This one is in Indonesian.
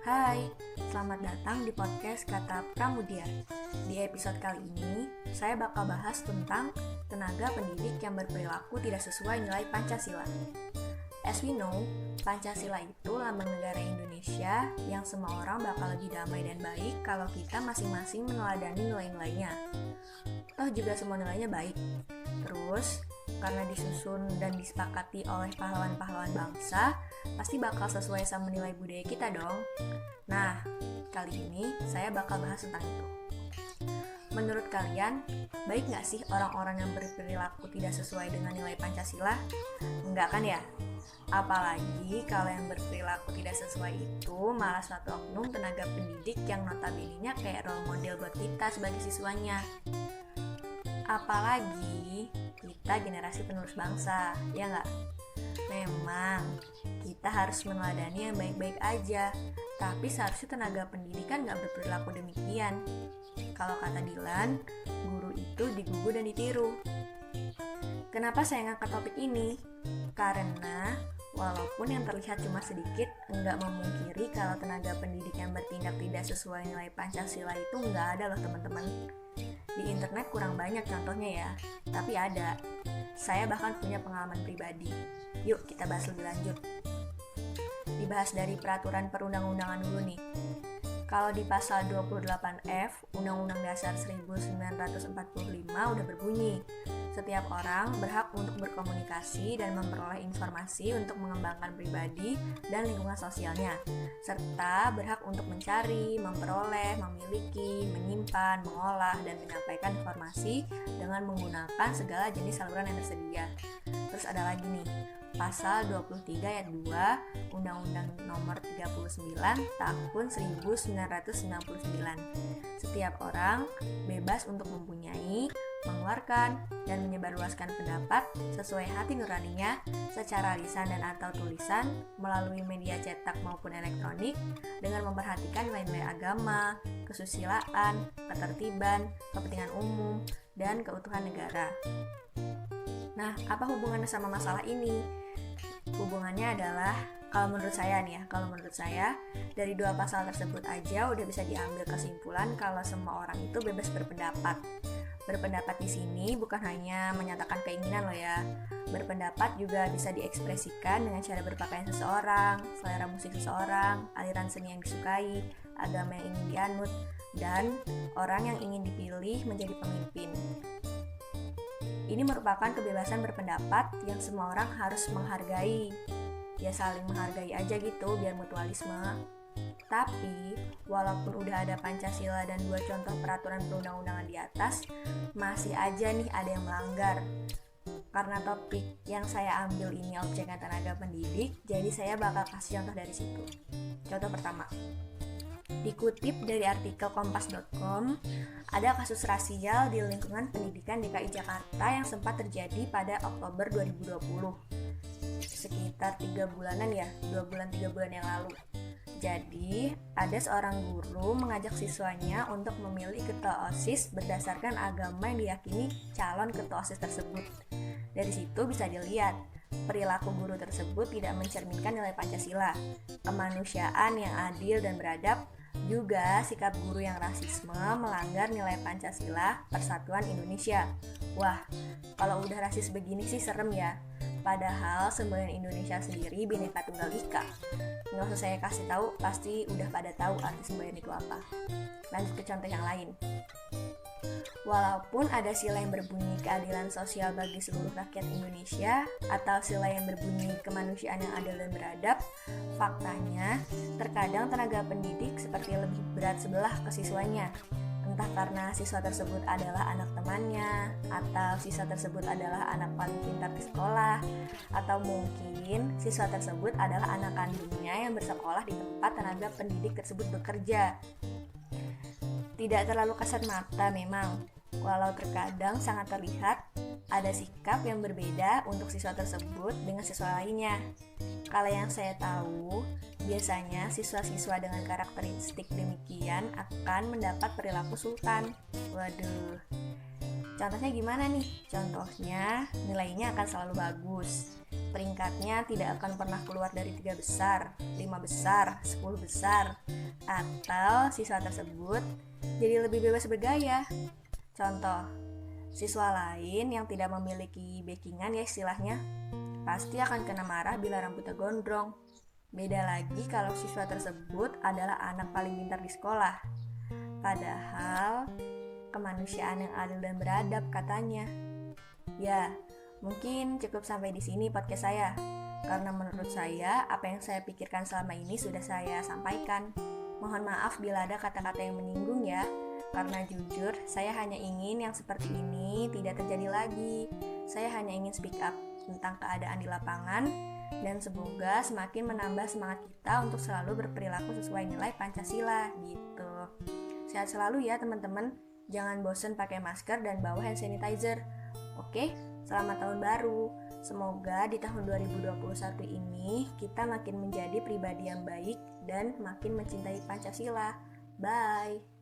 Hai, selamat datang di podcast Kata Pramudia. Di episode kali ini, saya bakal bahas tentang tenaga pendidik yang berperilaku tidak sesuai nilai Pancasila. As we know, Pancasila itu lambang negara Indonesia yang semua orang bakal lebih damai dan baik kalau kita masing-masing meneladani nilai-nilainya. Toh juga semua nilainya baik. Terus, karena disusun dan disepakati oleh pahlawan-pahlawan bangsa, pasti bakal sesuai sama nilai budaya kita dong. Nah, kali ini saya bakal bahas tentang itu. Menurut kalian, baik nggak sih orang-orang yang berperilaku tidak sesuai dengan nilai Pancasila? Enggak kan ya? Apalagi kalau yang berperilaku tidak sesuai itu malah suatu oknum tenaga pendidik yang notabene-nya kayak role model buat kita sebagai siswanya. Apalagi kita generasi penerus bangsa, ya nggak? Memang kita harus meneladani yang baik-baik aja, tapi seharusnya tenaga pendidikan nggak berperilaku demikian. Kalau kata Dilan, guru itu digugu dan ditiru. Kenapa saya ngangkat topik ini? Karena walaupun yang terlihat cuma sedikit, nggak memungkiri kalau tenaga pendidik yang bertindak tidak sesuai nilai Pancasila itu nggak ada loh teman-teman. Di internet kurang banyak contohnya ya, tapi ada. Saya bahkan punya pengalaman pribadi. Yuk kita bahas lebih lanjut. Dibahas dari peraturan perundang-undangan dulu nih. Kalau di pasal 28F Undang-Undang Dasar 1945 udah berbunyi, setiap orang berhak untuk berkomunikasi dan memperoleh informasi untuk mengembangkan pribadi dan lingkungan sosialnya, serta berhak untuk mencari, memperoleh, memiliki, menyimpan, mengolah, dan menyampaikan informasi dengan menggunakan segala jenis saluran yang tersedia. Terus ada lagi nih, Pasal 23 ayat 2 Undang-Undang Nomor 39 Tahun 1999. Setiap orang bebas untuk mempunyai, mengeluarkan, dan menyebarluaskan pendapat sesuai hati nuraninya secara lisan dan atau tulisan melalui media cetak maupun elektronik dengan memperhatikan nilai-nilai agama, kesusilaan, ketertiban, kepentingan umum, dan keutuhan negara. Nah, apa hubungannya sama masalah ini? Hubungannya adalah, kalau menurut saya dari dua pasal tersebut aja udah bisa diambil kesimpulan kalau semua orang itu bebas berpendapat. Berpendapat di sini bukan hanya menyatakan keinginan loh ya. Berpendapat juga bisa diekspresikan dengan cara berpakaian seseorang, selera musik seseorang, aliran seni yang disukai, agama yang ingin dianut, dan orang yang ingin dipilih menjadi pemimpin. Ini merupakan kebebasan berpendapat yang semua orang harus menghargai. Ya saling menghargai aja gitu biar mutualisme. Tapi, walaupun udah ada Pancasila dan dua contoh peraturan perundang-undangan di atas, masih aja nih ada yang melanggar. Karena topik yang saya ambil ini objeknya tenaga pendidik, jadi saya bakal kasih contoh dari situ. Contoh pertama, dikutip dari artikel kompas.com, ada kasus rasial di lingkungan pendidikan DKI Jakarta yang sempat terjadi pada Oktober 2020. Sekitar 3 bulanan ya, 2 bulan 3 bulan yang lalu. Jadi, ada seorang guru mengajak siswanya untuk memilih ketua OSIS berdasarkan agama yang diyakini calon ketua OSIS tersebut. Dari situ bisa dilihat, perilaku guru tersebut tidak mencerminkan nilai Pancasila, kemanusiaan yang adil dan beradab, juga sikap guru yang rasisme melanggar nilai Pancasila Persatuan Indonesia. Wah, kalau udah rasis begini sih serem ya. Padahal semboyan Indonesia sendiri Bhinneka Tunggal Ika. Nggak usah saya kasih tahu, pasti udah pada tahu arti semboyan itu apa. Lanjut ke contoh yang lain. Walaupun ada sila yang berbunyi keadilan sosial bagi seluruh rakyat Indonesia atau sila yang berbunyi kemanusiaan yang adil dan beradab, faktanya terkadang tenaga pendidik seperti lebih berat sebelah ke siswanya. Entah karena siswa tersebut adalah anak temannya, atau siswa tersebut adalah anak paling pintar di sekolah, atau mungkin siswa tersebut adalah anak kandungnya yang bersekolah di tempat tenaga pendidik tersebut bekerja. Tidak terlalu kasat mata memang, walau terkadang sangat terlihat ada sikap yang berbeda untuk siswa tersebut dengan siswa lainnya. Kalau yang saya tahu, biasanya siswa-siswa dengan karakteristik demikian akan mendapat perilaku sultan. Waduh, contohnya gimana nih? Contohnya nilainya akan selalu bagus. peringkatnya tidak akan pernah keluar dari 3 besar, 5 besar, 10 besar, atau siswa tersebut jadi lebih bebas bergaya. Contoh, siswa lain yang tidak memiliki backingan ya istilahnya, pasti akan kena marah bila rambutnya gondrong. Beda lagi kalau siswa tersebut adalah anak paling pintar di sekolah. Padahal kemanusiaan yang adil dan beradab katanya. Ya, mungkin cukup sampai di sini podcast saya. Karena menurut saya, apa yang saya pikirkan selama ini sudah saya sampaikan. Mohon maaf bila ada kata-kata yang menyinggung ya. Karena jujur, saya hanya ingin yang seperti ini tidak terjadi lagi. Saya hanya ingin speak up tentang keadaan di lapangan dan semoga semakin menambah semangat kita untuk selalu berperilaku sesuai nilai Pancasila gitu. Sehat selalu ya teman-teman. Jangan bosan pakai masker dan bawa hand sanitizer. Oke, selamat tahun baru. Semoga di tahun 2021 ini kita makin menjadi pribadi yang baik dan makin mencintai Pancasila. Bye.